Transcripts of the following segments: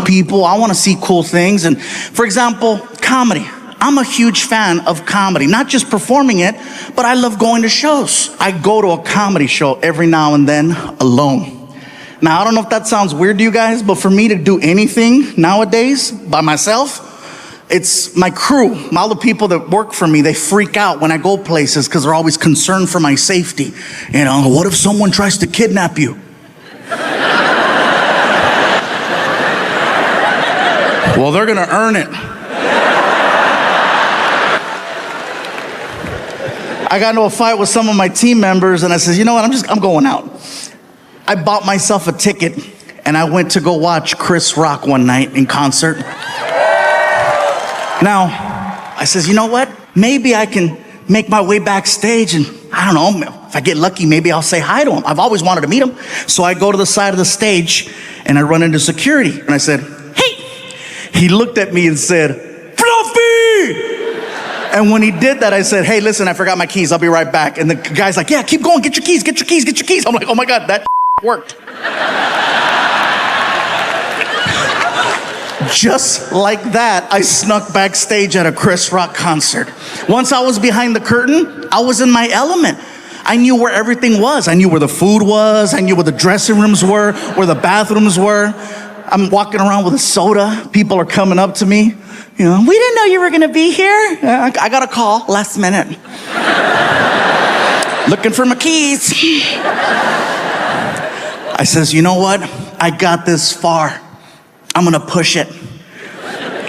people. I want to see cool things. And for example, comedy. I'm a huge fan of comedy, not just performing it, but I love going to shows. I go to a comedy show every now and then alone. Now, I don't know if that sounds weird to you guys, but for me to do anything nowadays by myself, it's my crew, all the people that work for me, they freak out when I go places because they're always concerned for my safety. You know, what if someone tries to kidnap you? Well, they're gonna earn it. I got into a fight with some of my team members and I said, you know what, I'm going out. I bought myself a ticket and I went to go watch Chris Rock one night in concert. Now, I says, you know what? Maybe I can make my way backstage and I don't know, if I get lucky, maybe I'll say hi to him. I've always wanted to meet him. So I go to the side of the stage and I run into security and I said, hey. He looked at me and said, Fluffy! And when he did that, I said, hey, listen, I forgot my keys. I'll be right back. And the guy's like, yeah, keep going. Get your keys, get your keys, get your keys. I'm like, oh my God, that worked. Just like that, I snuck backstage at a Chris Rock concert. Once I was behind the curtain, I was in my element. I knew where everything was. I knew where the food was. I knew where the dressing rooms were, where the bathrooms were. I'm walking around with a soda. People are coming up to me. You know, we didn't know you were gonna be here. I got a call last minute. Looking for my keys. I says, you know what? I got this far. I'm gonna push it.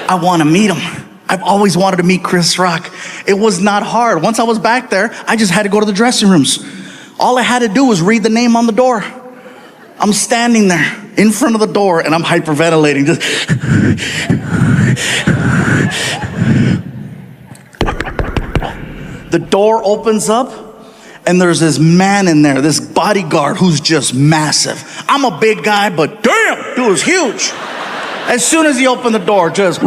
I wanna meet him. I've always wanted to meet Chris Rock. It was not hard. Once I was back there, I just had to go to the dressing rooms. All I had to do was read the name on the door. I'm standing there in front of the door and I'm hyperventilating. Just the door opens up and there's this man in there, this bodyguard who's just massive. I'm a big guy, but damn, dude was huge. As soon as he opened the door, just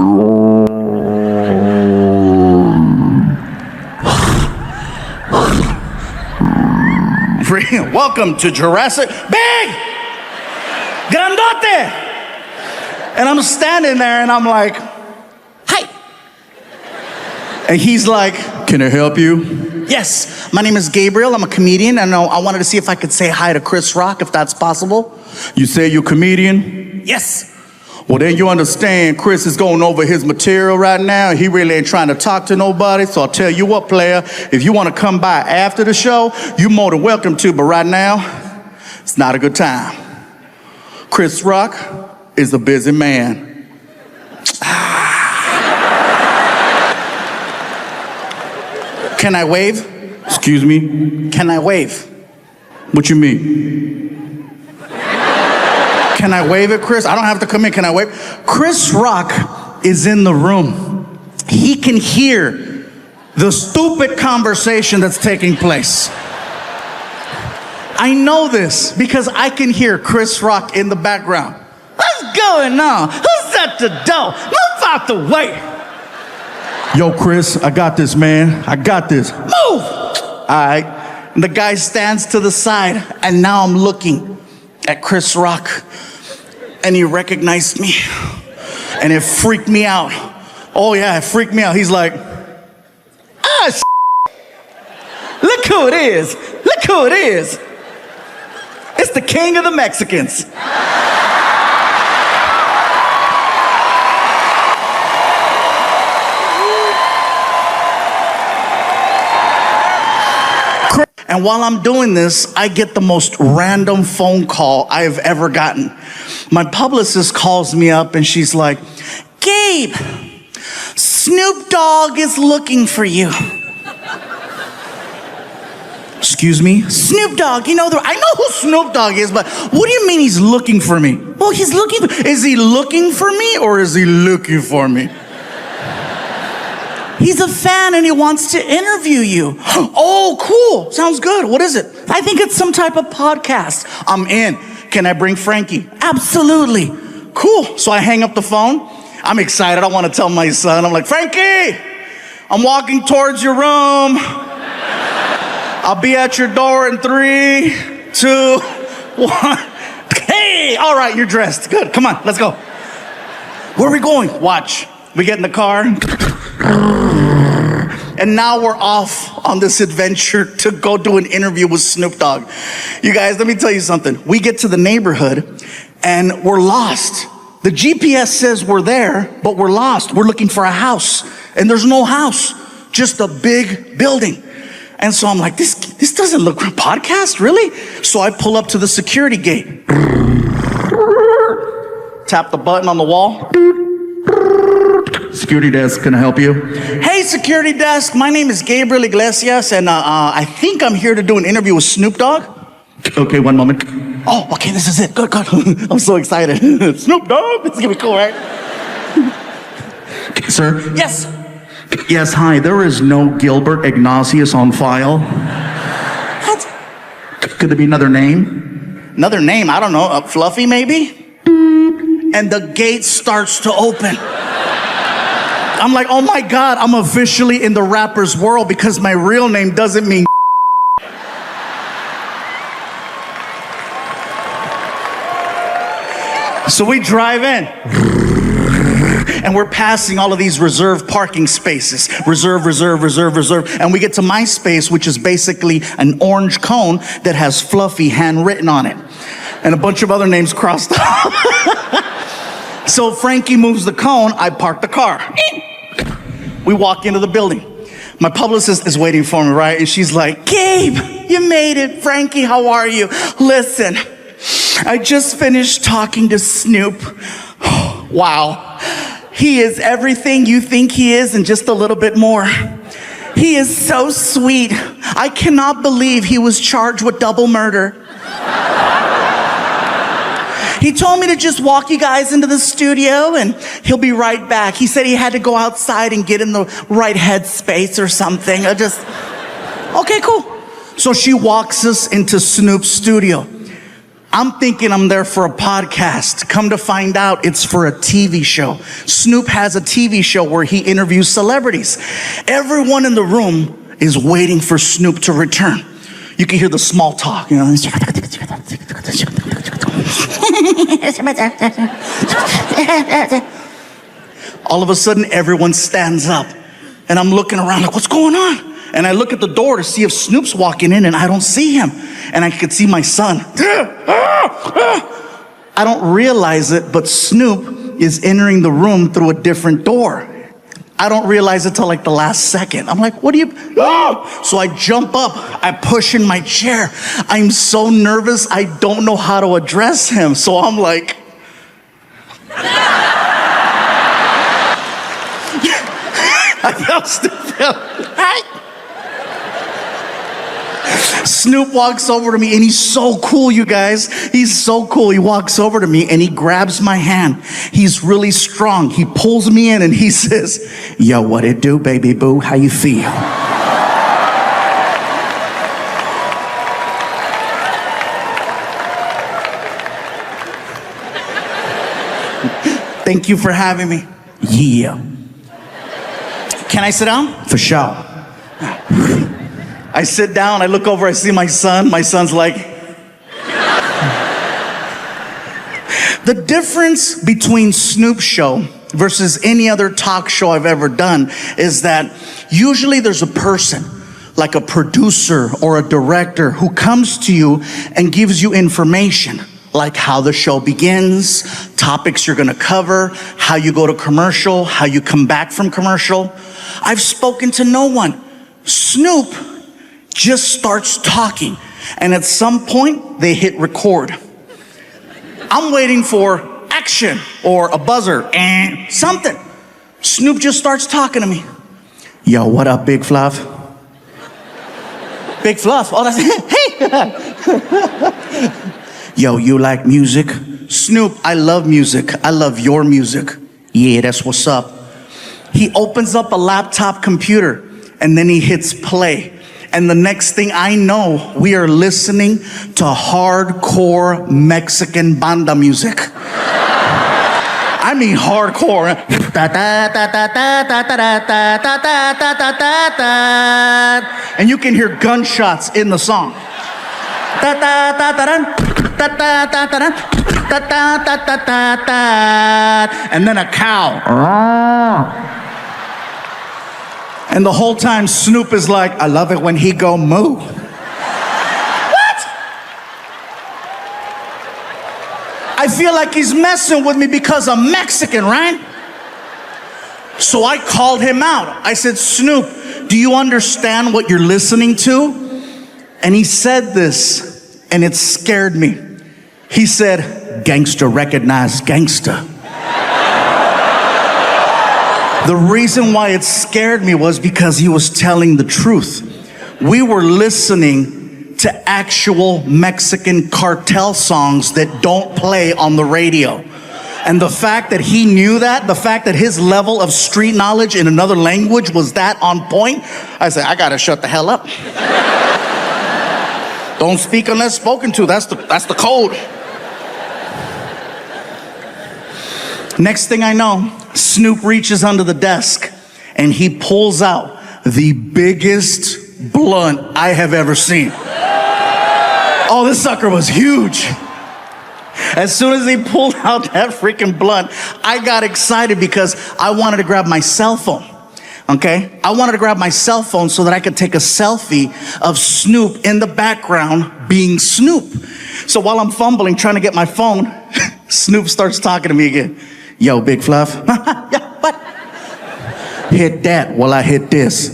welcome to Jurassic. Big! Grandote! And I'm standing there and I'm like, hi. And he's like, can I help you? Yes, my name is Gabriel. I'm a comedian. And I wanted to see if I could say hi to Chris Rock, if that's possible. You say you're a comedian? Yes. Well, then you understand Chris is going over his material right now. He really ain't trying to talk to nobody. So I'll tell you what, player, if you want to come by after the show, you're more than welcome to. But right now, it's not a good time. Chris Rock is a busy man. Can I wave? Excuse me? Can I wave? What you mean? Can I wave at Chris? I don't have to come in. Can I wave? Chris Rock is in the room. He can hear the stupid conversation that's taking place. I know this because I can hear Chris Rock in the background. What's going on? Who's at the door? Move out the way. Yo, Chris, I got this, man. I got this. Move. All right. And the guy stands to the side, and now I'm looking at Chris Rock. And he recognized me. And it freaked me out. Oh yeah, it freaked me out. He's like, look who it is. Look who it is. It's the king of the Mexicans. And while I'm doing this, I get the most random phone call I have ever gotten. My publicist calls me up and she's like, Gabe, Snoop Dogg is looking for you. Excuse me? Snoop Dogg, I know who Snoop Dogg is, but what do you mean he's looking for me? Well, is he looking for me or is he looking for me? He's a fan and he wants to interview you. Oh, cool. Sounds good. What is it? I think it's some type of podcast. I'm in. Can I bring Frankie? Absolutely. Cool. So I hang up the phone. I'm excited. I want to tell my son. I'm like, Frankie, I'm walking towards your room. I'll be at your door in 3, 2, 1. Hey, all right, you're dressed. Good. Come on, let's go. Where are we going? Watch. We get in the car. And now we're off on this adventure to go do an interview with Snoop Dogg. You guys, let me tell you something. We get to the neighborhood and we're lost. The GPS says we're there, but we're lost. We're looking for a house and there's no house, just a big building. And so I'm like, this doesn't look like a podcast, really? So I pull up to the security gate. Tap the button on the wall. Security desk, can I help you? Hey, security desk. My name is Gabriel Iglesias, and I think I'm here to do an interview with Snoop Dogg. Okay, one moment. Oh, okay, this is it. Good. I'm so excited. Snoop Dogg? It's gonna be cool, right? Sir? Yes. Yes, hi. There is no Gilbert Ignatius on file. What? Could there be another name? Another name? I don't know. Fluffy, maybe? And the gate starts to open. I'm like, oh my God, I'm officially in the rapper's world because my real name doesn't mean. So we drive in and we're passing all of these reserved parking spaces. Reserve. And we get to my space, which is basically an orange cone that has Fluffy handwritten on it. And a bunch of other names crossed off. So Frankie moves the cone, I park the car. We walk into the building. My publicist is waiting for me, right? And she's like, Gabe, you made it. Frankie, how are you? Listen, I just finished talking to Snoop. Wow. He is everything you think he is and just a little bit more. He is so sweet. I cannot believe he was charged with double murder. He told me to just walk you guys into the studio and he'll be right back. He said he had to go outside and get in the right headspace or something. Okay, cool. So she walks us into Snoop's studio. I'm thinking I'm there for a podcast. Come to find out, it's for a TV show. Snoop has a TV show where he interviews celebrities. Everyone in the room is waiting for Snoop to return. You can hear the small talk, you know. All of a sudden, everyone stands up. And I'm looking around like, what's going on? And I look at the door to see if Snoop's walking in, and I don't see him. And I could see my son. I don't realize it, but Snoop is entering the room through a different door. I don't realize it till like the last second. I'm like, what do you? Oh! So I jump up, I push in my chair. I'm so nervous, I don't know how to address him. So I'm like, I felt stupid. Snoop walks over to me and he's so cool, you guys. He's so cool. He walks over to me and he grabs my hand. He's really strong. He pulls me in and he says, yo, what it do, baby boo? How you feel? Thank you for having me. Yeah. Can I sit down? For sure. I sit down, I look over, I see my son. My son's like... The difference between Snoop's show versus any other talk show I've ever done is that usually there's a person, like a producer or a director, who comes to you and gives you information, like how the show begins, topics you're gonna cover, how you go to commercial, how you come back from commercial. I've spoken to no one. Snoop just starts talking, and at some point they hit record. I'm waiting for action or a buzzer and something. Snoop just starts talking to me. Yo, what up, Big Fluff? Big Fluff. Oh, that's hey. Yo, you like music? Snoop, I love music. I love your music. Yeah, that's what's up. He opens up a laptop computer and then he hits play. And the next thing I know, we are listening to hardcore Mexican banda music. I mean hardcore. And you can hear gunshots in the song. ta ta ta ta ta ta ta ta ta ta, and then a cow. And the whole time Snoop is like, I love it when he go moo. What? I feel like he's messing with me because I'm Mexican, right? So I called him out. I said, Snoop, do you understand what you're listening to? And he said this, and it scared me. He said, gangster recognize gangster. The reason why it scared me was because he was telling the truth. We were listening to actual Mexican cartel songs that don't play on the radio. And the fact that he knew that, the fact that his level of street knowledge in another language was that on point, I said, I gotta shut the hell up. Don't speak unless spoken to. That's the code. Next thing I know, Snoop reaches under the desk and he pulls out the biggest blunt I have ever seen. Oh, this sucker was huge. As soon as he pulled out that freaking blunt, I got excited because I wanted to grab my cell phone. Okay? I wanted to grab my cell phone so that I could take a selfie of Snoop in the background being Snoop. So while I'm fumbling, trying to get my phone, Snoop starts talking to me again. Yo, Big Fluff. Yeah, what? Hit that while I hit this.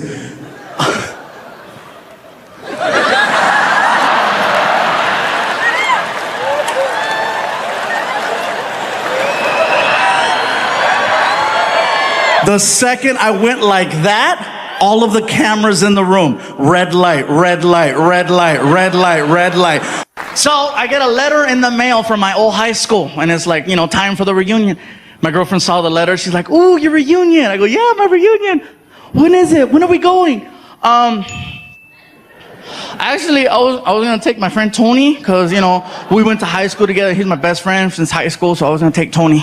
The second I went like that, all of the cameras in the room, red light, red light, red light, red light, red light. So I get a letter in the mail from my old high school, and it's like, time for the reunion. My girlfriend saw the letter. She's like, ooh, your reunion. I go, yeah, my reunion. When is it? When are we going? Actually, I was going to take my friend Tony because, we went to high school together. He's my best friend since high school, so I was going to take Tony.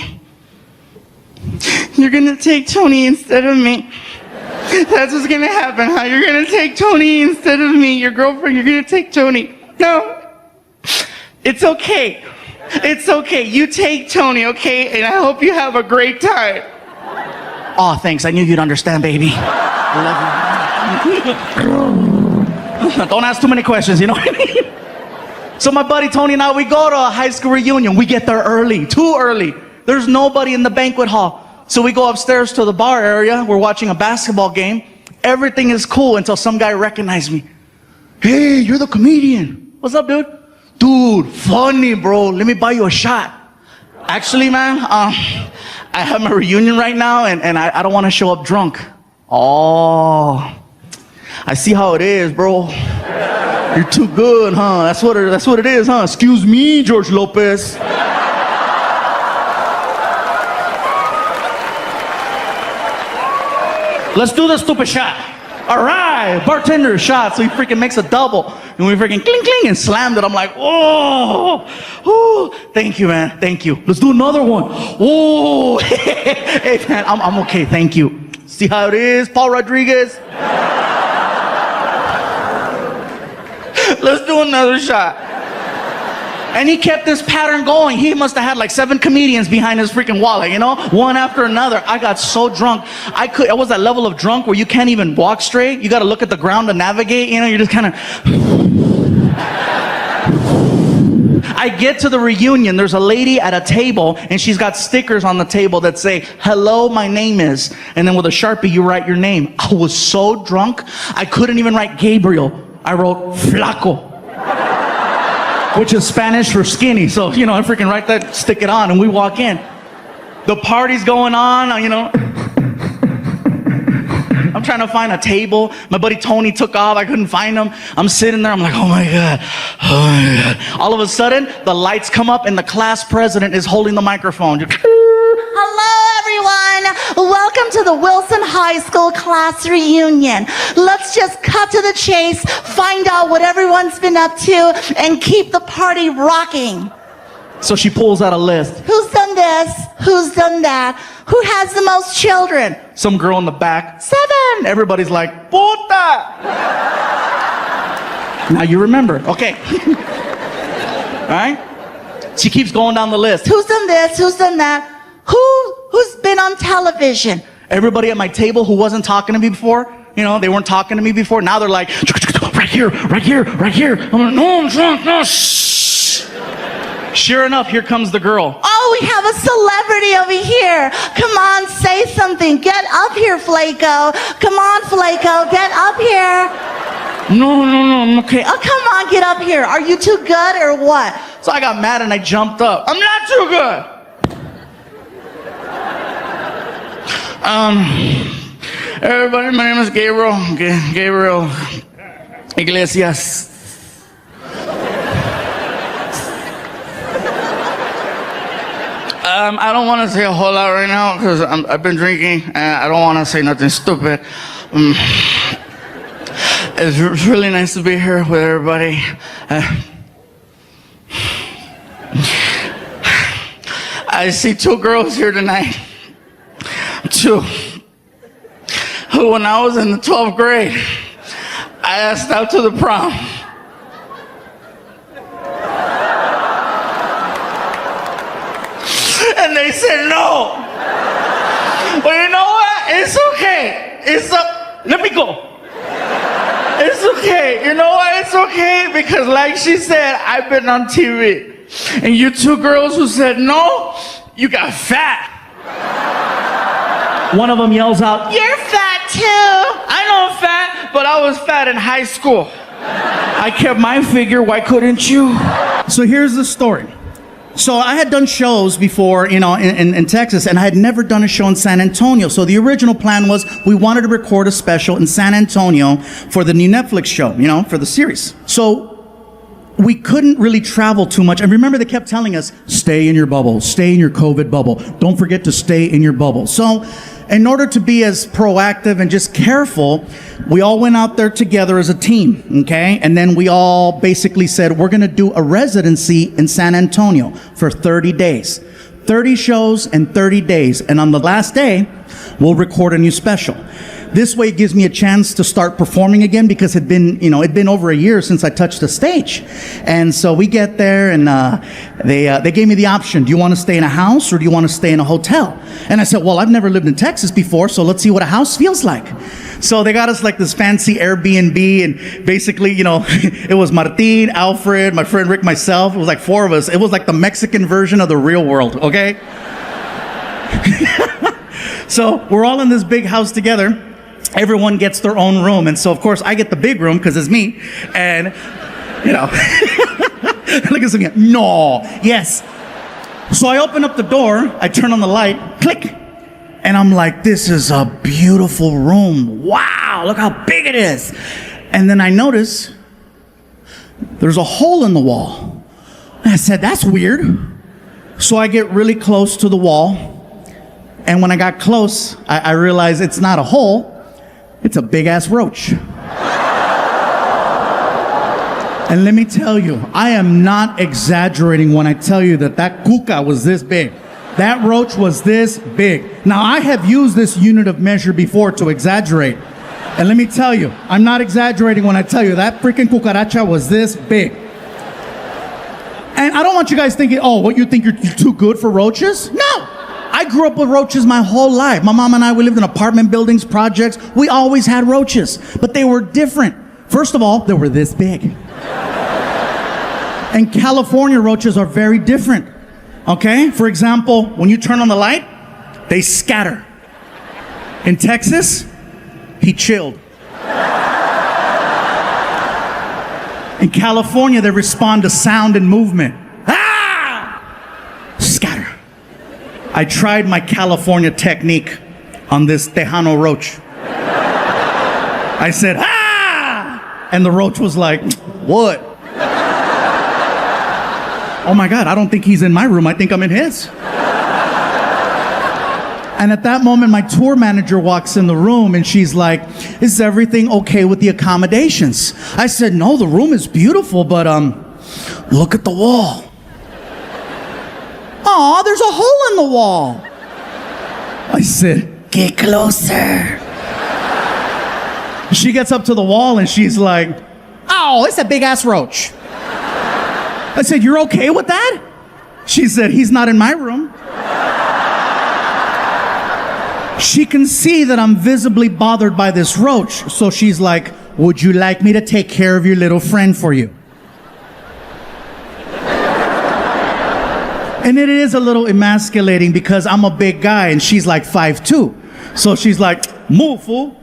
You're going to take Tony instead of me. That's what's going to happen, huh? You're going to take Tony instead of me. Your girlfriend, you're going to take Tony. No. It's okay. It's okay. You take Tony, okay? And I hope you have a great time. Oh, thanks. I knew you'd understand, baby. I love you. Don't ask too many questions, you know what I mean? So my buddy Tony and I, we go to a high school reunion. We get there early, too early. There's nobody in the banquet hall. So we go upstairs to the bar area. We're watching a basketball game. Everything is cool until some guy recognized me. Hey, you're the comedian. What's up, dude? Dude, funny, bro. Let me buy you a shot. Actually, man, I have my reunion right now, and I don't want to show up drunk. Oh, I see how it is, bro. You're too good, huh? That's what it is, huh? Excuse me, George Lopez. Let's do the stupid shot. All right, bartender shot. So he freaking makes a double. And we freaking cling, cling, and slammed it. I'm like, oh, thank you, man. Thank you. Let's do another one. Oh, hey, man, I'm okay. Thank you. See how it is, Paul Rodriguez? Let's do another shot. And he kept this pattern going. He must have had like 7 comedians behind his freaking wallet, one after another. I got so drunk. I was that level of drunk where you can't even walk straight. You got to look at the ground to navigate. You're just kind of. I get to the reunion. There's a lady at a table, and she's got stickers on the table that say, hello, my name is. And then with a Sharpie, you write your name. I was so drunk, I couldn't even write Gabriel. I wrote Flaco, which is Spanish for skinny. So, I freaking write that, stick it on, and we walk in. The party's going on, I'm trying to find a table. My buddy Tony took off. I couldn't find him. I'm sitting there. I'm like, oh my God. All of a sudden, the lights come up, and the class president is holding the microphone. Hello, everyone. Welcome to the Wilson High School class reunion. Let's just cut to the chase, find out what everyone's been up to, and keep the party rocking. So she pulls out a list. Who's done this? Who's done that? Who has the most children? Some girl in the back. 7. Everybody's like, puta. Now you remember. Okay. All right? She keeps going down the list. Who's done this? Who's done that? Who's been on television? Everybody at my table who wasn't talking to me before, they weren't talking to me before. Now they're like, right here, right here, right here. I'm like, no, I'm drunk, no, shh. Sure enough, here comes the girl. Oh, we have a celebrity over here. Come on, say something. Get up here, Flaco. Come on, Flaco, get up here. No, I'm okay. Oh, come on, get up here. Are you too good or what? So I got mad and I jumped up. I'm not too good. Everybody, my name is Gabriel Iglesias. I don't want to say a whole lot right now because I've been drinking and I don't want to say nothing stupid. It's really nice to be here with everybody. I see two girls here tonight. Two. Who, when I was in the 12th grade, I asked out to the prom. And they said no. But you know what? It's okay. Let me go. It's okay. You know why it's okay? Because like she said, I've been on TV. And you two girls who said no, you got fat. One of them yells out, You're fat too. I know I'm fat, but I was fat in high school. I kept my figure, why couldn't you? So here's the story. So I had done shows before, in Texas, and I had never done a show in San Antonio. So the original plan was we wanted to record a special in San Antonio for the new Netflix show, for the series. So we couldn't really travel too much. And remember, they kept telling us, stay in your bubble, stay in your COVID bubble. Don't forget to stay in your bubble. So in order to be as proactive and just careful, we all went out there together as a team, okay? And then we all basically said, we're gonna do a residency in San Antonio for 30 days. 30 shows and 30 days. And on the last day, we'll record a new special. This way it gives me a chance to start performing again because it'd been over a year since I touched the stage. And so we get there and they gave me the option. Do you want to stay in a house or do you want to stay in a hotel? And I said, well, I've never lived in Texas before, so let's see what a house feels like. So they got us like this fancy Airbnb, and basically, it was Martin, Alfred, my friend Rick, myself. It was like four of us. It was like the Mexican version of the real world, okay? So we're all in this big house together. Everyone gets their own room. And so, of course, I get the big room because it's me. And, look at something. No. Yes. So I open up the door. I turn on the light. Click. And I'm like, this is a beautiful room. Wow. Look how big it is. And then I notice there's a hole in the wall. And I said, that's weird. So I get really close to the wall. And when I got close, I realized it's not a hole. It's a big-ass roach. And let me tell you, I am not exaggerating when I tell you that cuca was this big. That roach was this big. Now, I have used this unit of measure before to exaggerate. And let me tell you, I'm not exaggerating when I tell you that freaking cucaracha was this big. And I don't want you guys thinking, oh, what, you think you're too good for roaches? No! I grew up with roaches my whole life. My mom and I, we lived in apartment buildings, projects. We always had roaches, but they were different. First of all, they were this big. And California roaches are very different, okay? For example, when you turn on the light, they scatter. In Texas, he chilled. In California, they respond to sound and movement. Scatter. I tried my California technique on this Tejano roach. I said, ah! And the roach was like, what? Oh my God, I don't think he's in my room. I think I'm in his. And at that moment, my tour manager walks in the room and she's like, is everything okay with the accommodations? I said, no, the room is beautiful, but look at the wall. Aw, there's a hole in the wall. I said, get closer. She gets up to the wall and she's like, oh, it's a big ass roach. I said, you're okay with that? She said, he's not in my room. She can see that I'm visibly bothered by this roach. So she's like, would you like me to take care of your little friend for you? And it is a little emasculating because I'm a big guy and she's like 5'2". So she's like, move, fool.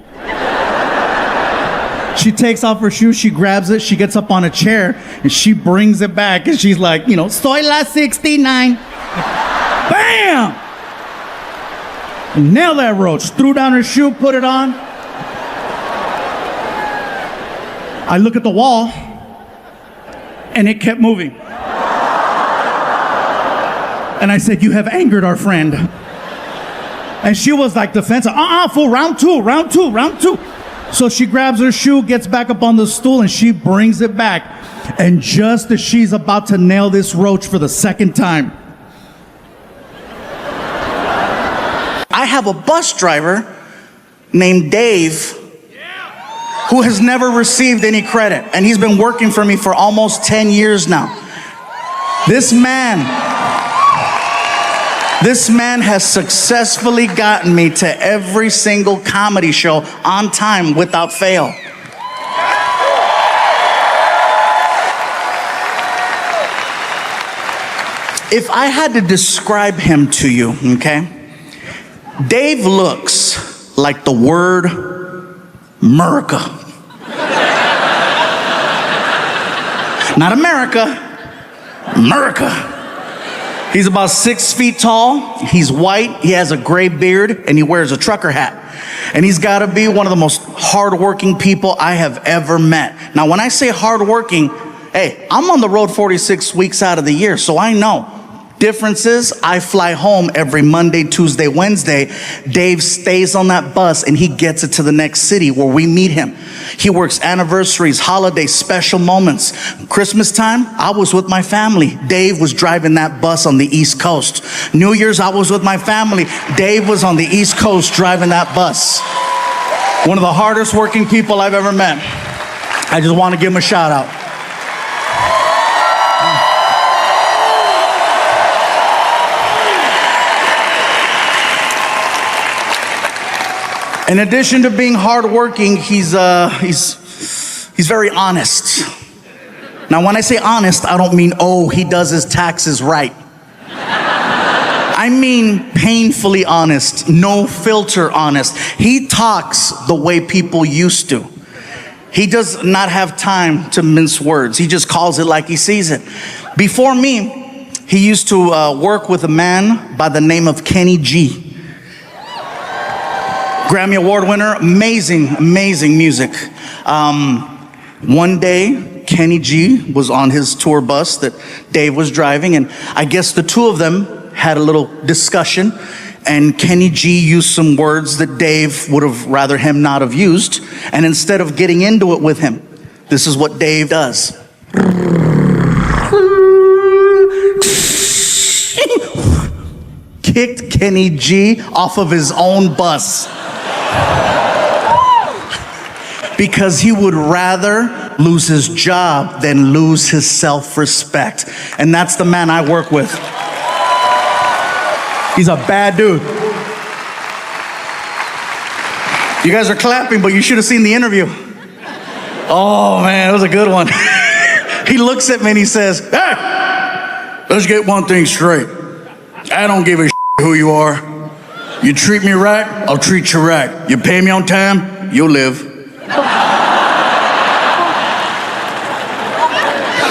She takes off her shoes, she grabs it, she gets up on a chair, and she brings it back, and she's like, soy la 69. Bam! Nailed that roach. Threw down her shoe, put it on. I look at the wall, and it kept moving. And I said, you have angered our friend. And she was like defensive. Fool, round two. So she grabs her shoe, gets back up on the stool, and she brings it back. And just as she's about to nail this roach for the second time, I have a bus driver named Dave who has never received any credit. And he's been working for me for almost 10 years now. This man has successfully gotten me to every single comedy show on time without fail. If I had to describe him to you, okay? Dave looks like the word America. Not America, America. He's about 6 feet tall, he's white, he has a gray beard, and he wears a trucker hat. And he's gotta be one of the most hardworking people I have ever met. Now, when I say hardworking, hey, I'm on the road 46 weeks out of the year, so I know. Difference is, I fly home every Monday, Tuesday, Wednesday. Dave stays on that bus and he gets it to the next city where we meet him. He works anniversaries, holidays, special moments. Christmas time, I was with my family. Dave was driving that bus on the East Coast. New Year's, I was with my family. Dave was on the East Coast driving that bus. One of the hardest working people I've ever met. I just want to give him a shout out. In addition to being hardworking, he's very honest. Now, when I say honest, I don't mean, he does his taxes right. I mean painfully honest, no filter honest. He talks the way people used to. He does not have time to mince words. He just calls it like he sees it. Before me, he used to work with a man by the name of Kenny G. Grammy Award winner, amazing music. One day, Kenny G was on his tour bus that Dave was driving, and I guess the two of them had a little discussion, and Kenny G used some words that Dave would have rather him not have used, and instead of getting into it with him, this is what Dave does. Kicked Kenny G off of his own bus. Because he would rather lose his job than lose his self-respect. And that's the man I work with. He's a bad dude. You guys are clapping, but you should have seen the interview. Oh man, it was a good one. He looks at me and he says, hey, let's get one thing straight. I don't give a shit who you are. You treat me right, I'll treat you right. You pay me on time, you'll live.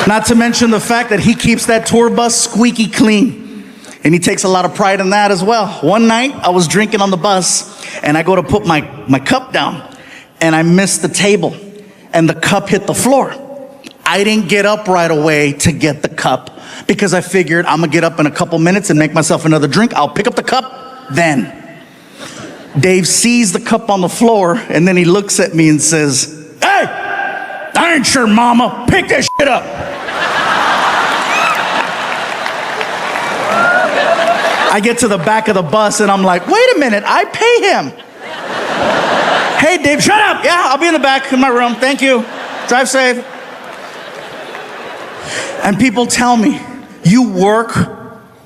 Not to mention the fact that he keeps that tour bus squeaky clean. And he takes a lot of pride in that as well. One night, I was drinking on the bus, and I go to put my cup down, and I missed the table, and the cup hit the floor. I didn't get up right away to get the cup, because I figured I'm gonna get up in a couple minutes and make myself another drink. I'll pick up the cup then. Dave sees the cup on the floor, and then he looks at me and says, hey, I ain't your mama, pick that shit up. I get to the back of the bus and I'm like, wait a minute, I pay him. Hey Dave, shut up. Yeah, I'll be in the back in my room, thank you. Drive safe. And people tell me, you work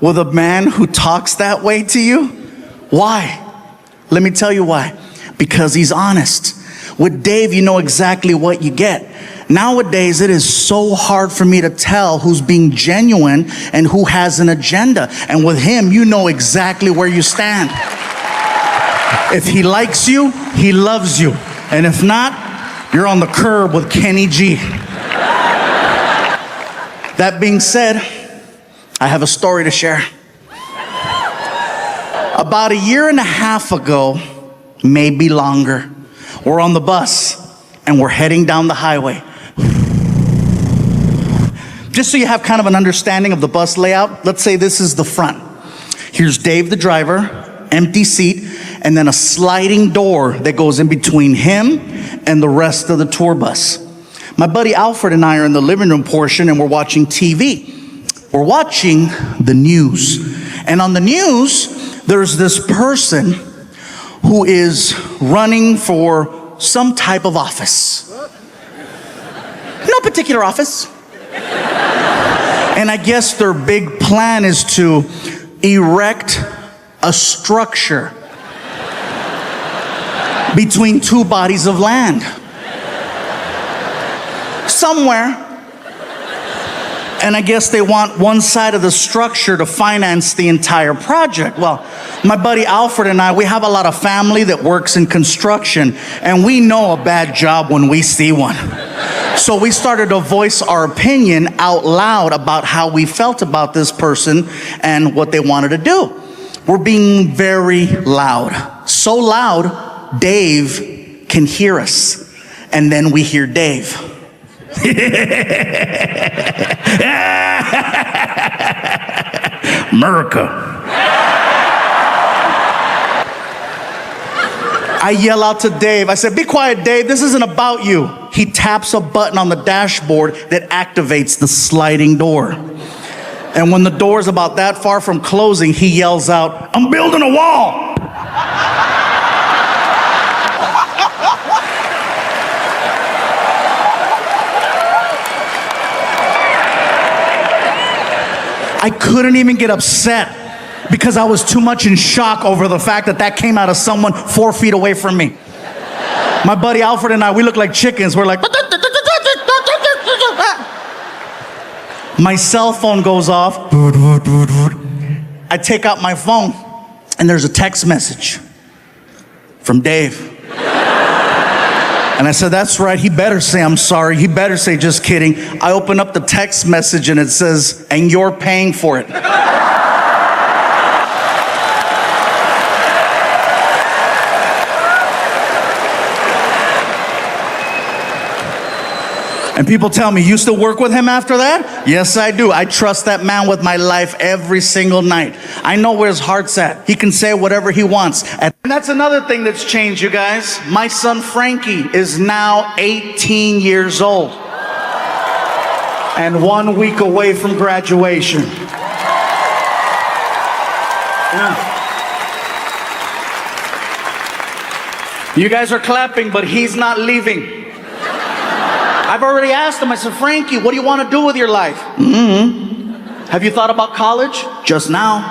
with a man who talks that way to you? Why? Let me tell you why. Because he's honest. With Dave, you know exactly what you get. Nowadays, it is so hard for me to tell who's being genuine and who has an agenda. And with him, you know exactly where you stand. If he likes you, he loves you. And if not, you're on the curb with Kenny G. That being said, I have a story to share. About a year and a half ago, maybe longer, we're on the bus and we're heading down the highway. Just so you have kind of an understanding of the bus layout, let's say this is the front. Here's Dave, the driver, empty seat, and then a sliding door that goes in between him and the rest of the tour bus. My buddy Alfred and I are in the living room portion and we're watching TV. We're watching the news. And on the news, there's this person who is running for some type of office. No particular office. And I guess their big plan is to erect a structure between two bodies of land. Somewhere. And I guess they want one side of the structure to finance the entire project. Well, my buddy Alfred and I, we have a lot of family that works in construction, and we know a bad job when we see one. So we started to voice our opinion out loud about how we felt about this person and what they wanted to do. We're being very loud. So loud, Dave can hear us. And then we hear Dave. America. I yell out to Dave. I said, "Be quiet, Dave. This isn't about you." He taps a button on the dashboard that activates the sliding door. And when the door's about that far from closing, he yells out, "I'm building a wall." I couldn't even get upset because I was too much in shock over the fact that that came out of someone 4 feet away from me. My buddy Alfred and I, we look like chickens. We're like, my cell phone goes off. I take out my phone and there's a text message from Dave. And I said, "That's right, he better say I'm sorry. He better say just kidding." I open up the text message and it says, "And you're paying for it." And people tell me, "You still work with him after that?" Yes, I do. I trust that man with my life every single night. I know where his heart's at. He can say whatever he wants. And that's another thing that's changed, you guys. My son Frankie is now 18 years old. And 1 week away from graduation. Yeah. You guys are clapping, but he's not leaving. I've already asked him, I said, "Frankie, what do you want to do with your life?" "Have you thought about college?" "Just now."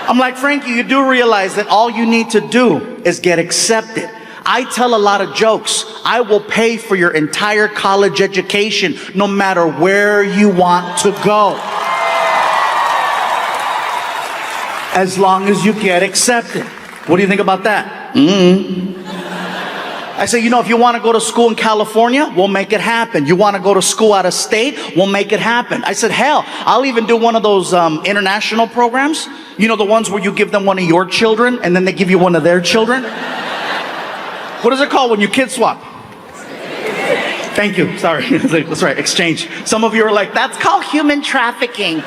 I'm like, "Frankie, you do realize that all you need to do is get accepted. I tell a lot of jokes. I will pay for your entire college education no matter where you want to go. As long as you get accepted." What do you think about that? I say, "You know, if you want to go to school in California, we'll make it happen. You want to go to school out of state, we'll make it happen." I said, "Hell, I'll even do one of those international programs. You know, the ones where you give them one of your children and then they give you one of their children. What is it called when you kid swap?" Thank you. Sorry. That's right. Exchange. Some of you are like, "That's called human trafficking."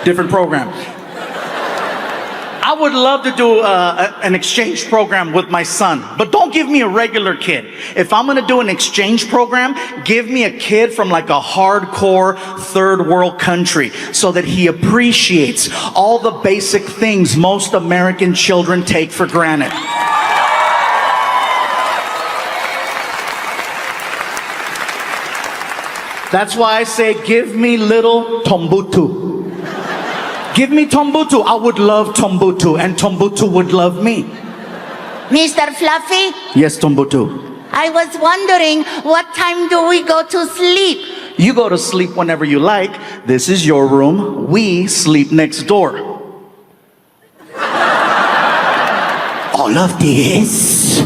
Different program. I would love to do an exchange program with my son, but don't give me a regular kid. If I'm gonna do an exchange program, give me a kid from like a hardcore third world country so that he appreciates all the basic things most American children take for granted. That's why I say, give me little Tombutu. Give me Tombutu. I would love Tombutu, and Tombutu would love me. Mr. Fluffy, Yes, Tombutu. I was wondering, what time do we go to sleep? You go to sleep whenever you like. This is your room. We sleep next door. All of this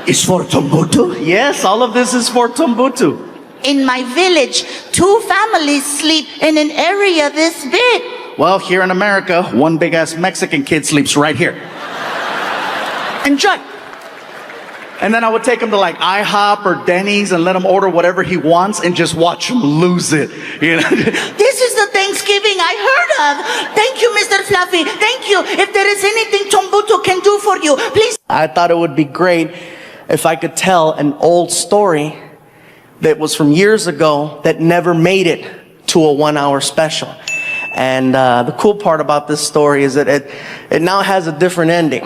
is for Tombutu? Yes, all of this is for Tombutu. In my village, 2 families sleep in an area this big. Well, here in America, one big ass Mexican kid sleeps right here. Enjoy. And then I would take him to like IHOP or Denny's and let him order whatever he wants and just watch him lose it. You know? This is the Thanksgiving I heard of. Thank you, Mr. Fluffy. Thank you. If there is anything Tombutu can do for you, please. I thought it would be great if I could tell an old story that was from years ago that never made it to a 1-hour special. And the cool part about this story is that it now has a different ending.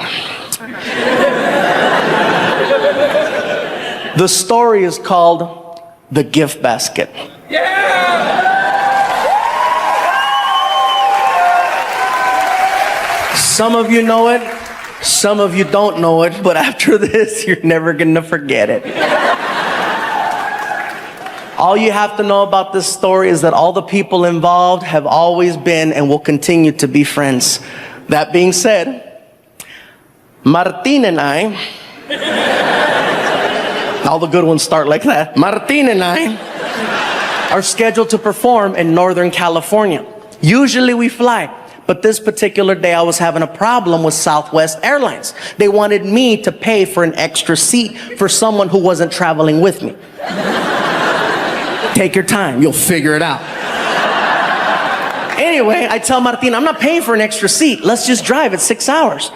The story is called The Gift Basket. Some of you know it, some of you don't know it, but after this, you're never gonna forget it. All you have to know about this story is that all the people involved have always been and will continue to be friends. That being said, Martin and I, all the good ones start like that. Martin and I are scheduled to perform in Northern California. Usually we fly, but this particular day I was having a problem with Southwest Airlines. They wanted me to pay for an extra seat for someone who wasn't traveling with me. Take your time, you'll figure it out. Anyway, I tell Martin, I'm not paying for an extra seat. Let's just drive, it's 6 hours.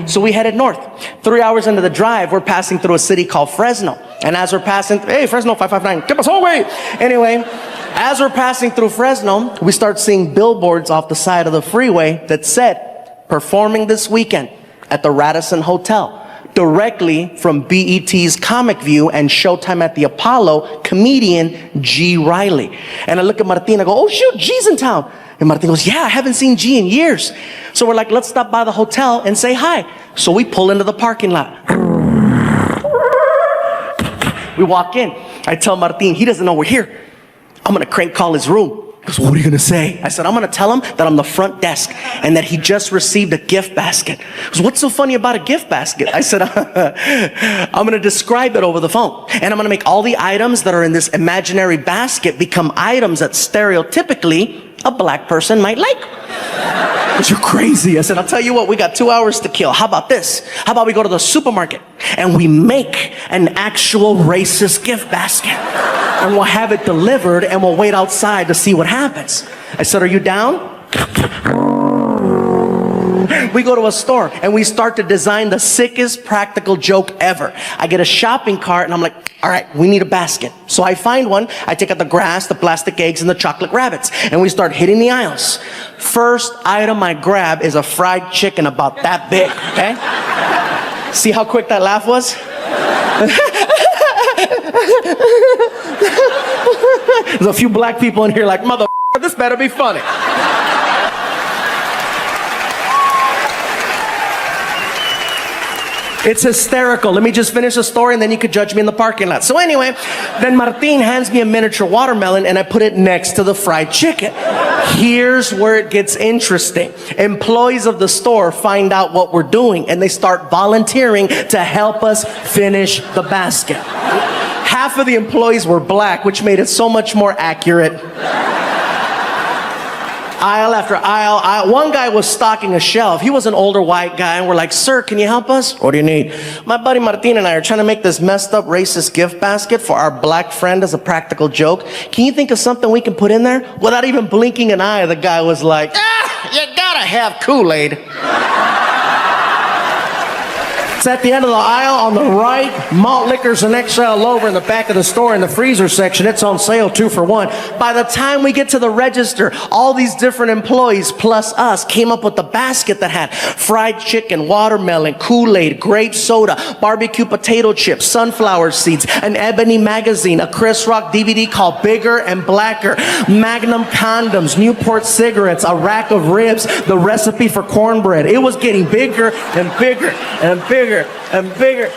So we headed north. 3 hours into the drive, we're passing through a city called Fresno. And as we're passing, hey, Fresno 559, get us away. Anyway, as we're passing through Fresno, we start seeing billboards off the side of the freeway that said, performing this weekend at the Radisson Hotel, directly from BET's Comic View and Showtime at the Apollo, comedian G. Riley. And I look at Martin, I go, oh shoot, G's in town. And Martin goes, yeah, I haven't seen G in years. So we're like, let's stop by the hotel and say hi. So we pull into the parking lot. We walk in. I tell Martin, he doesn't know we're here. I'm gonna crank call his room. He goes, what are you gonna say? I said, I'm gonna tell him that I'm the front desk and that he just received a gift basket. He goes, what's so funny about a gift basket? I said, I'm gonna describe it over the phone. And I'm gonna make all the items that are in this imaginary basket become items that stereotypically a black person might like. But you're crazy. I said, I'll tell you what, we got 2 hours to kill. How about this? How about we go to the supermarket and we make an actual racist gift basket and we'll have it delivered and we'll wait outside to see what happens. I said, are you down? We go to a store and we start to design the sickest practical joke ever. I get a shopping cart and I'm like, all right, we need a basket. So I find one, I take out the grass, the plastic eggs, and the chocolate rabbits, and we start hitting the aisles. First item I grab is a fried chicken about that big, okay? See how quick that laugh was? There's a few black people in here like, mother, this better be funny. It's hysterical. Let me just finish the story and then you could judge me in the parking lot. So anyway, then Martin hands me a miniature watermelon and I put it next to the fried chicken. Here's where it gets interesting. Employees of the store find out what we're doing and they start volunteering to help us finish the basket. Half of the employees were black, which made it so much more accurate. Aisle after aisle. One guy was stocking a shelf. He was an older white guy, and we're like, sir, can you help us? What do you need? My buddy Martin and I are trying to make this messed up racist gift basket for our black friend as a practical joke. Can you think of something we can put in there? Without even blinking an eye, the guy was like, you gotta have Kool-Aid. It's at the end of the aisle on the right. Malt liquors and XL over in the back of the store in the freezer section. It's on sale 2 for $1. By the time we get to the register, all these different employees plus us came up with a basket that had fried chicken, watermelon, Kool-Aid, grape soda, barbecue potato chips, sunflower seeds, an Ebony magazine, a Chris Rock DVD called Bigger and Blacker, Magnum condoms, Newport cigarettes, a rack of ribs, the recipe for cornbread. It was getting bigger and bigger and bigger and bigger.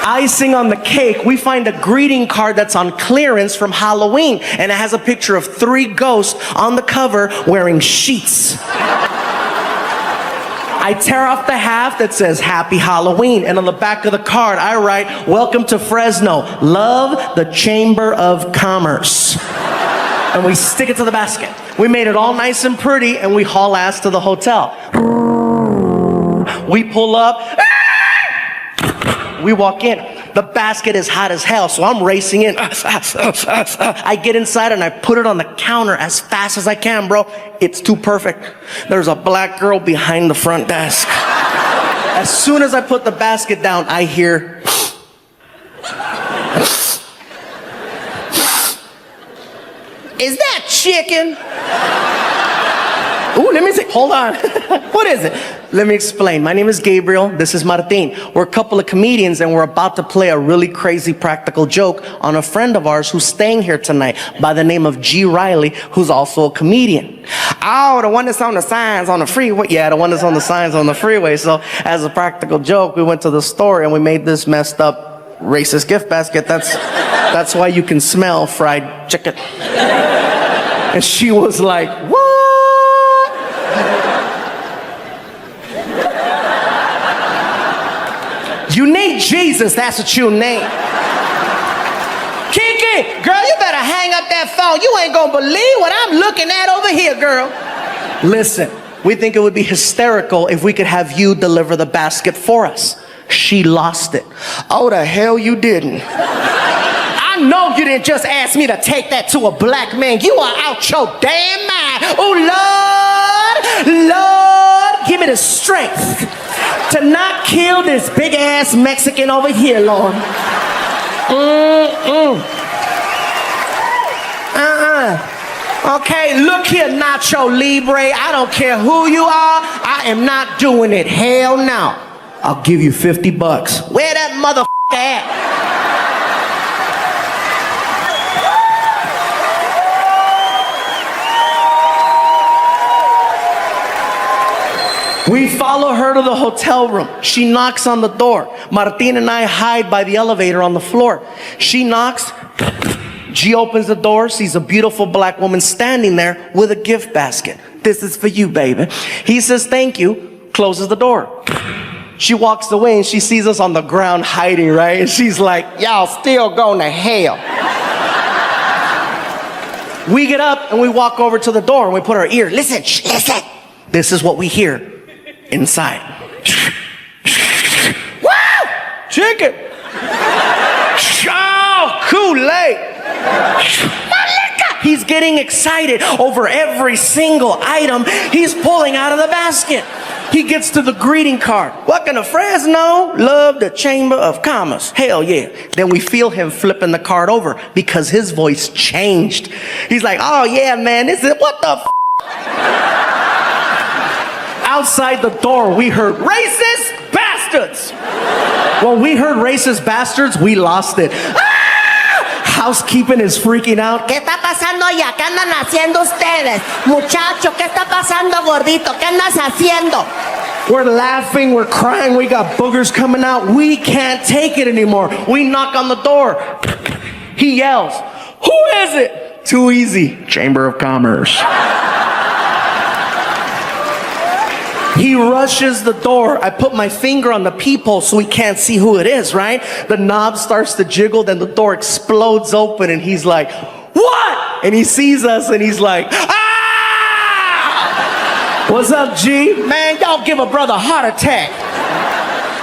Icing on the cake, we find a greeting card that's on clearance from Halloween, and it has a picture of 3 ghosts on the cover wearing sheets. I tear off the half that says Happy Halloween, and on the back of the card I write, Welcome to Fresno, love the Chamber of Commerce. And we stick it to the basket. We made it all nice and pretty, and we haul ass to the hotel. We pull up, we walk in. The basket is hot as hell, so I'm racing in. I get inside and I put it on the counter as fast as I can, bro. It's too perfect. There's a black girl behind the front desk. As soon as I put the basket down, I hear... Is that chicken? Ooh, let me see. Hold on. What is it? Let me explain. My name is Gabriel. This is Martin. We're a couple of comedians, and we're about to play a really crazy practical joke on a friend of ours who's staying here tonight by the name of G. Riley, who's also a comedian. Oh, the one that's on the signs on the freeway. Yeah, the one that's on the signs on the freeway. So as a practical joke, we went to the store and we made this messed up racist gift basket. That's why you can smell fried chicken. And she was like, what? You need Jesus, that's what you need. Kiki, girl, you better hang up that phone. You ain't gonna believe what I'm looking at over here, girl. Listen, we think it would be hysterical if we could have you deliver the basket for us. She lost it. Oh, the hell you didn't. I know you didn't just ask me to take that to a black man. You are out your damn mind. Oh, Lord, give me the strength to not kill this big ass Mexican over here, Lord. Okay, look here, Nacho Libre. I don't care who you are. I am not doing it. Hell no. I'll give you $50. Where that motherfucker at? We follow her to the hotel room. She knocks on the door. Martin and I hide by the elevator on the floor. She knocks. G opens the door, sees a beautiful black woman standing there with a gift basket. This is for you, baby. He says, thank you, closes the door. She walks away and she sees us on the ground hiding, right? And she's like, y'all still going to hell. We get up and we walk over to the door and we put our ear. Listen, listen. This is what we hear inside. Woo! Chicken. Oh, Kool-Aid. He's getting excited over every single item he's pulling out of the basket. He gets to the greeting card. Welcome to Fresno, love the Chamber of Commerce. Hell yeah. Then we feel him flipping the card over because his voice changed. He's like, oh yeah, man, this is, what the f? Outside the door, we heard racist bastards. When we heard racist bastards, we lost it. Housekeeping is freaking out. ¿Qué está pasando allá? ¿Qué andan haciendo ustedes? Muchacho, ¿qué está pasando, gordito? ¿Qué andas haciendo? We're laughing, we're crying, we got boogers coming out. We can't take it anymore. We knock on the door. He yells, who is it? Too easy. Chamber of Commerce. He rushes the door. I put my finger on the peephole so he can't see who it is, right? The knob starts to jiggle, then the door explodes open and he's like, what? And he sees us and he's like, ah! What's up, G? Man, y'all give a brother a heart attack.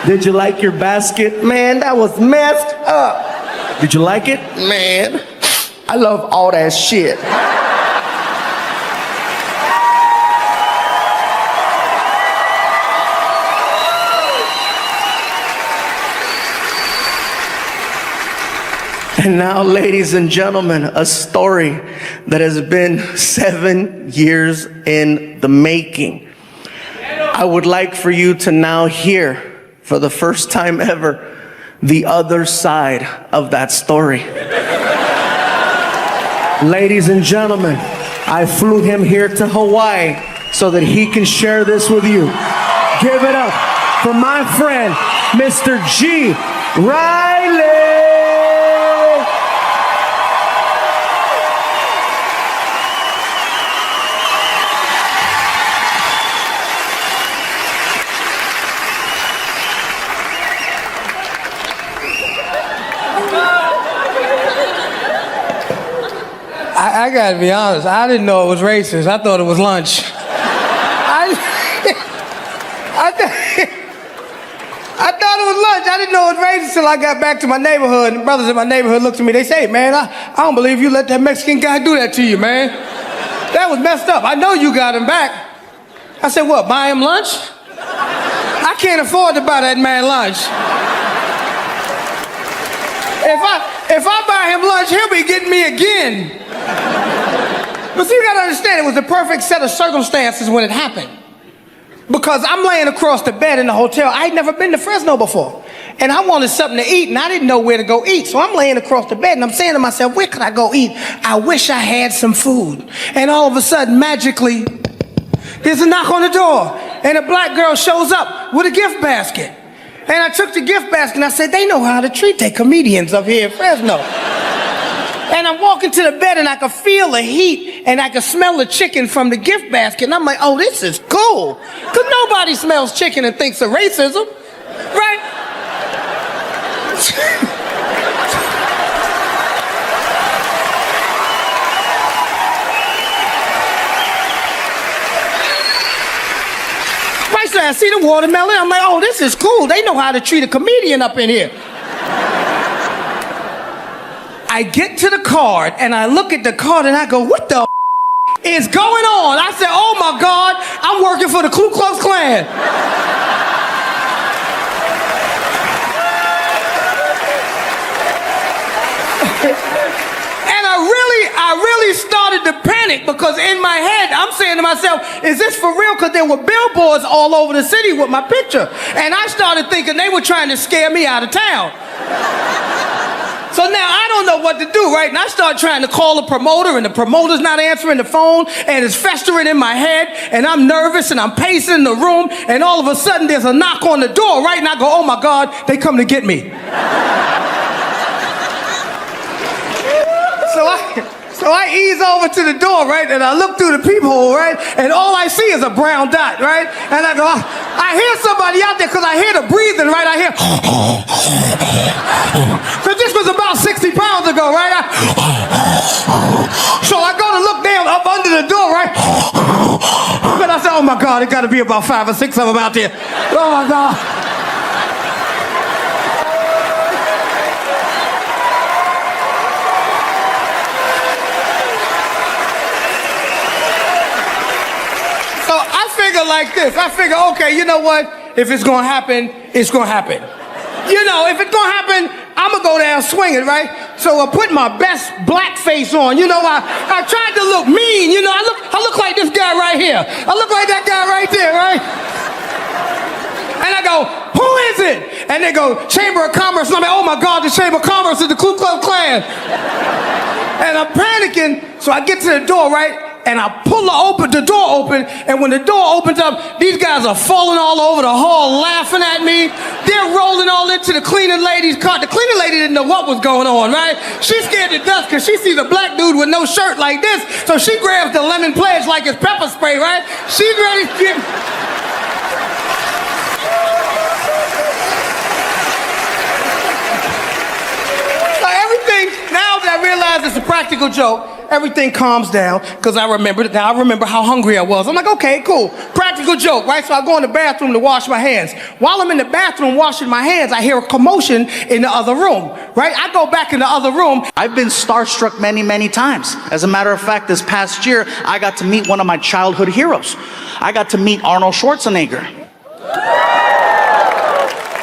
Did you like your basket? Man, that was messed up. Did you like it? Man, I love all that shit. And now, ladies and gentlemen, a story that has been 7 years in the making. I would like for you to now hear, for the first time ever, the other side of that story. Ladies and gentlemen, I flew him here to Hawaii so that he can share this with you. Give it up for my friend, Mr. G. Riley. I gotta be honest, I didn't know it was racist. I thought it was lunch. I thought it was lunch. I didn't know it was racist till I got back to my neighborhood. And brothers in my neighborhood looked at me. They say, man, I don't believe you let that Mexican guy do that to you, man. That was messed up. I know you got him back. I said, what, buy him lunch? I can't afford to buy that man lunch. If I buy him lunch, he'll be getting me again. But see, you gotta understand, it was the perfect set of circumstances when it happened. Because I'm laying across the bed in the hotel. I had never been to Fresno before. And I wanted something to eat, and I didn't know where to go eat. So I'm laying across the bed, and I'm saying to myself, where could I go eat? I wish I had some food. And all of a sudden, magically, there's a knock on the door, and a black girl shows up with a gift basket. And I took the gift basket, and I said, they know how to treat their comedians up here in Fresno. And I'm walking to the bed, and I could feel the heat, and I could smell the chicken from the gift basket. And I'm like, oh, this is cool. Because nobody smells chicken and thinks of racism, right? Right, so I see the watermelon. I'm like, oh, this is cool. They know how to treat a comedian up in here. I get to the card, and I look at the card, and I go, what the is going on? I said, oh my God, I'm working for the Ku Klux Klan. And I really started to panic because in my head, I'm saying to myself, is this for real? Because there were billboards all over the city with my picture. And I started thinking they were trying to scare me out of town. So now I don't know what to do, right? And I start trying to call the promoter, and the promoter's not answering the phone, and it's festering in my head, and I'm nervous, and I'm pacing in the room, and all of a sudden there's a knock on the door, right? And I go, oh my God, they come to get me. So I ease over to the door, right? And I look through the peephole, right? And all I see is a brown dot, right? And I go, I hear somebody out there because I hear the breathing, right? I hear, because this was about 60 pounds ago, right? So I go to look down up under the door, right? But I said, oh my God, it got to be about 5 or 6 of them out there. Oh my God. Like this. I figure, okay, you know what? If it's gonna happen, it's gonna happen. You know, if it's gonna happen, I'm gonna go down swinging, right? So I put my best black face on. You know, I tried to look mean. You know, I look like this guy right here. I look like that guy right there, right? And I go, who is it? And they go, Chamber of Commerce. And I'm like, oh my God, the Chamber of Commerce is the Ku Klux Klan. And I'm panicking, so I get to the door, right? And I pull the door open, and when the door opens up, these guys are falling all over the hall, laughing at me. They're rolling all into the cleaning lady's car. The cleaning lady didn't know what was going on, right? She's scared to death because she sees a black dude with no shirt like this, so she grabs the lemon pledge like it's pepper spray, right? She's ready to get... So everything, now that I realize it's a practical joke, everything calms down because I remember how hungry I was. I'm like, okay, cool. Practical joke, right? So I go in the bathroom to wash my hands. While I'm in the bathroom washing my hands, I hear a commotion in the other room, right? I go back in the other room. I've been starstruck many, many times. As a matter of fact, this past year, I got to meet one of my childhood heroes. I got to meet Arnold Schwarzenegger.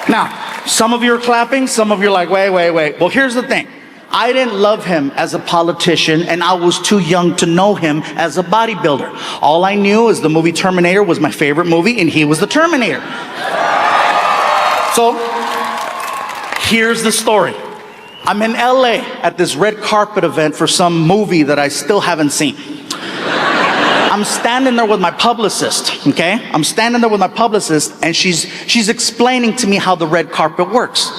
Now, some of you are clapping, some of you are like, wait. Well, here's the thing. I didn't love him as a politician, and I was too young to know him as a bodybuilder. All I knew is the movie Terminator was my favorite movie, and he was the Terminator. So, here's the story. I'm in LA at this red carpet event for some movie that I still haven't seen. I'm standing there with my publicist, okay? I'm standing there with my publicist, and she's explaining to me how the red carpet works.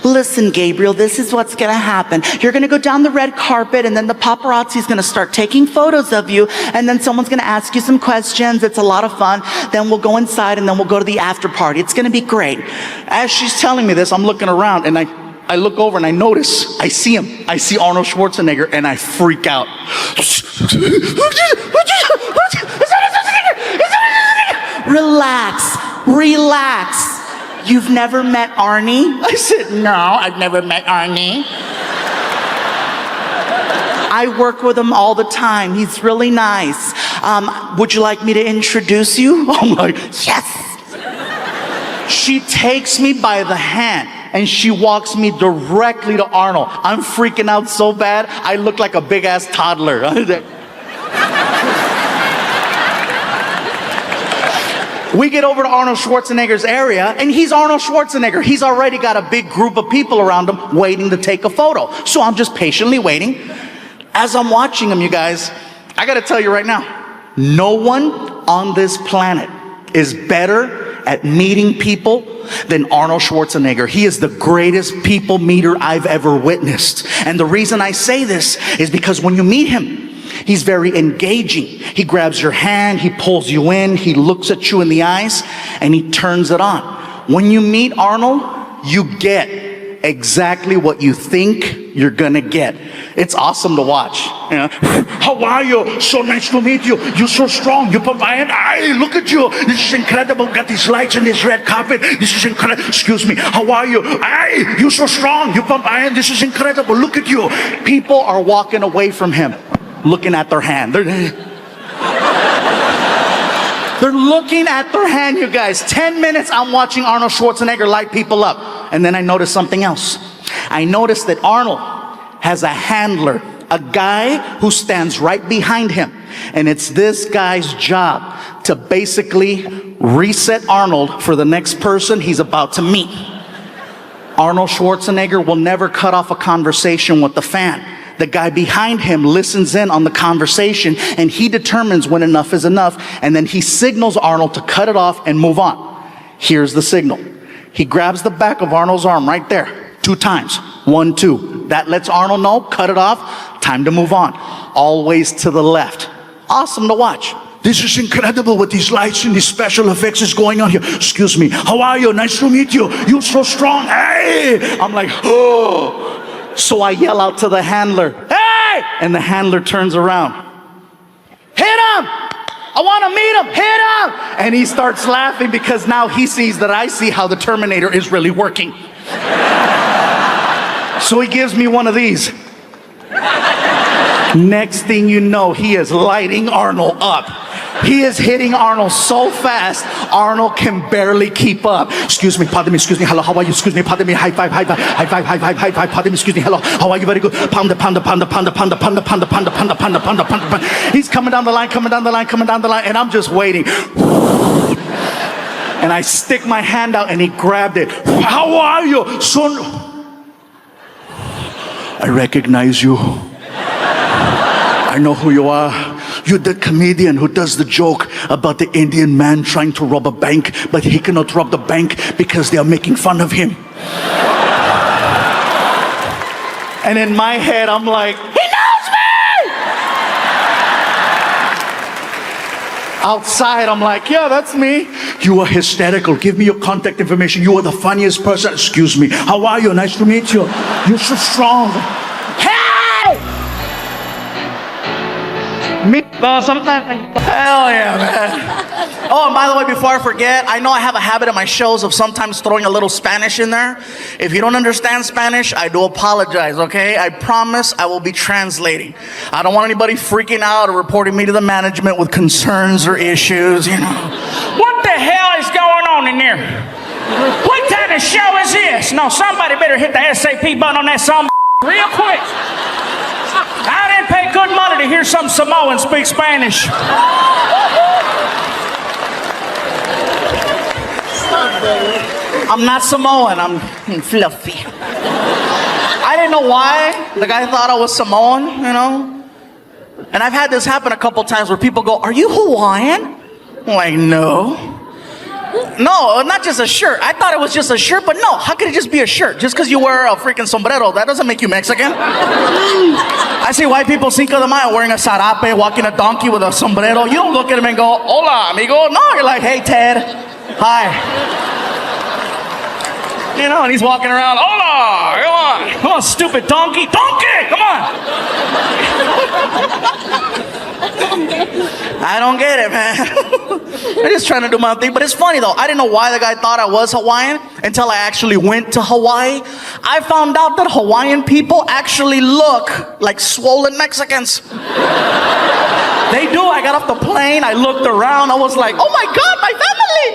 Listen, Gabriel, this is what's gonna happen. You're gonna go down the red carpet, and then the paparazzi's gonna start taking photos of you, and then someone's gonna ask you some questions. It's a lot of fun. Then we'll go inside, and then we'll go to the after party. It's gonna be great. As she's telling me this, I'm looking around, and I look over and I notice, I see him. I see Arnold Schwarzenegger, and I freak out. Relax, relax. You've never met Arnie? I said, no, I've never met Arnie. I work with him all the time. He's really nice. Would you like me to introduce you? I'm like, Yes. she takes me by the hand and she walks me directly to Arnold. I'm freaking out so bad, I look like a big ass toddler. We get over to Arnold Schwarzenegger's area, and he's Arnold Schwarzenegger. He's already got a big group of people around him waiting to take a photo. So I'm just patiently waiting. As I'm watching him, you guys, I gotta tell you right now, no one on this planet is better at meeting people than Arnold Schwarzenegger. He is the greatest people meter I've ever witnessed. And the reason I say this is because when you meet him, he's very engaging. He grabs your hand, he pulls you in, he looks at you in the eyes, and he turns it on. When you meet Arnold, you get exactly what you think you're gonna get. It's awesome to watch. You know? How are you? So nice to meet you. You're so strong. You put my hand. Hey, look at you. This is incredible. Got these lights and this red carpet. This is incredible. Excuse me. How are you? Hey, you're so strong. You put my hand. This is incredible. Look at you. People are walking away from him, looking at their hand. They're looking at their hand, you guys. 10 minutes I'm watching Arnold Schwarzenegger light people up. And then I noticed something else. I noticed that Arnold has a handler, a guy who stands right behind him. And it's this guy's job to basically reset Arnold for the next person he's about to meet. Arnold Schwarzenegger will never cut off a conversation with the fan. The guy behind him listens in on the conversation, and he determines when enough is enough, and then he signals Arnold to cut it off and move on. Here's the signal. He grabs the back of Arnold's arm right there, 2 times. 1, 2. That lets Arnold know, cut it off, time to move on. Always to the left. Awesome to watch. This is incredible what these lights and these special effects is going on here. Excuse me, how are you? Nice to meet you. You're so strong. Hey! I'm like, oh. So I yell out to the handler, hey! And the handler turns around. Hit him! I want to meet him. Hit him! And he starts laughing because now he sees that I see how the Terminator is really working. So he gives me one of these. Next thing you know, he is lighting Arnold up. He is hitting Arnold so fast, Arnold can barely keep up. Excuse me, pardon me, excuse me, hello, how are you? Excuse me, pardon me, high five, high five, high five, high five, high five, pardon me, excuse me, hello, how are you? Very good. Pound, pound, pound, pound, pound, pound, pound, pound, pound, pound, pound, pound, pound. He's coming down the line, coming down the line, coming down the line, and I'm just waiting. And I stick my hand out and he grabbed it. How are you, son? I recognize you. I know who you are. You're the comedian who does the joke about the Indian man trying to rob a bank, but he cannot rob the bank because they are making fun of him. And in my head, I'm like, he knows me! Outside, I'm like, yeah, that's me. You are hysterical. Give me your contact information. You are the funniest person. Excuse me. How are you? Nice to meet you. You're so strong. Me? Hell yeah, man. Oh, and by the way, before I forget, I know I have a habit in my shows of sometimes throwing a little Spanish in there. If you don't understand Spanish, I do apologize, okay? I promise I will be translating. I don't want anybody freaking out or reporting me to the management with concerns or issues, you know. What the hell is going on in there? What kind of show is this? No, somebody better hit the SAP button on that some real quick. I didn't pay good money to hear some Samoan speak Spanish. I'm not Samoan, I'm fluffy. I didn't know why the guy thought I was Samoan, you know? And I've had this happen a couple times where people go, "Are you Hawaiian?" I'm like, no. No, not just a shirt. I thought it was just a shirt, but no, how could it just be a shirt? Just because you wear a freaking sombrero, that doesn't make you Mexican. I see white people Cinco de Mayo wearing a sarape, walking a donkey with a sombrero. You don't look at him and go, "Hola, amigo." No, you're like, "Hey, Ted. Hi." You know, and he's walking around, "Hola, come on, stupid donkey, come on." I don't get it, man. I'm just trying to do my thing, but it's funny though. I didn't know why the guy thought I was Hawaiian until I actually went to Hawaii. I found out that Hawaiian people actually look like swollen Mexicans. They do. I got off the plane, I looked around, I was like, "Oh my God, my family."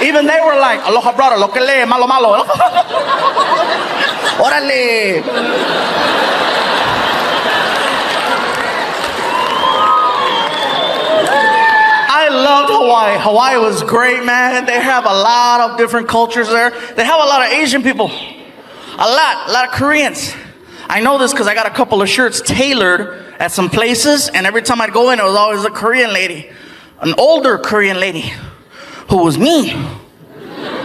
Even they were like, "Aloha, brother, lo que le, malo, malo." Orale. I loved Hawaii. Hawaii was great, man. They have a lot of different cultures there. They have a lot of Asian people. A lot of Koreans. I know this because I got a couple of shirts tailored at some places, and every time I'd go in, it was always a Korean lady. An older Korean lady. Who was me.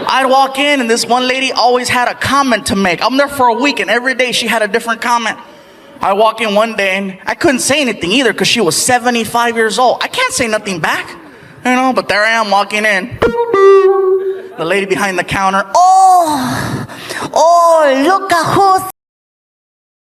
I'd walk in and this one lady always had a comment to make. I'm there for a week and every day she had a different comment. I walk in one day and I couldn't say anything either because she was 75 years old. I can't say nothing back, you know, but there I am walking in. The lady behind the counter, Oh, look at who's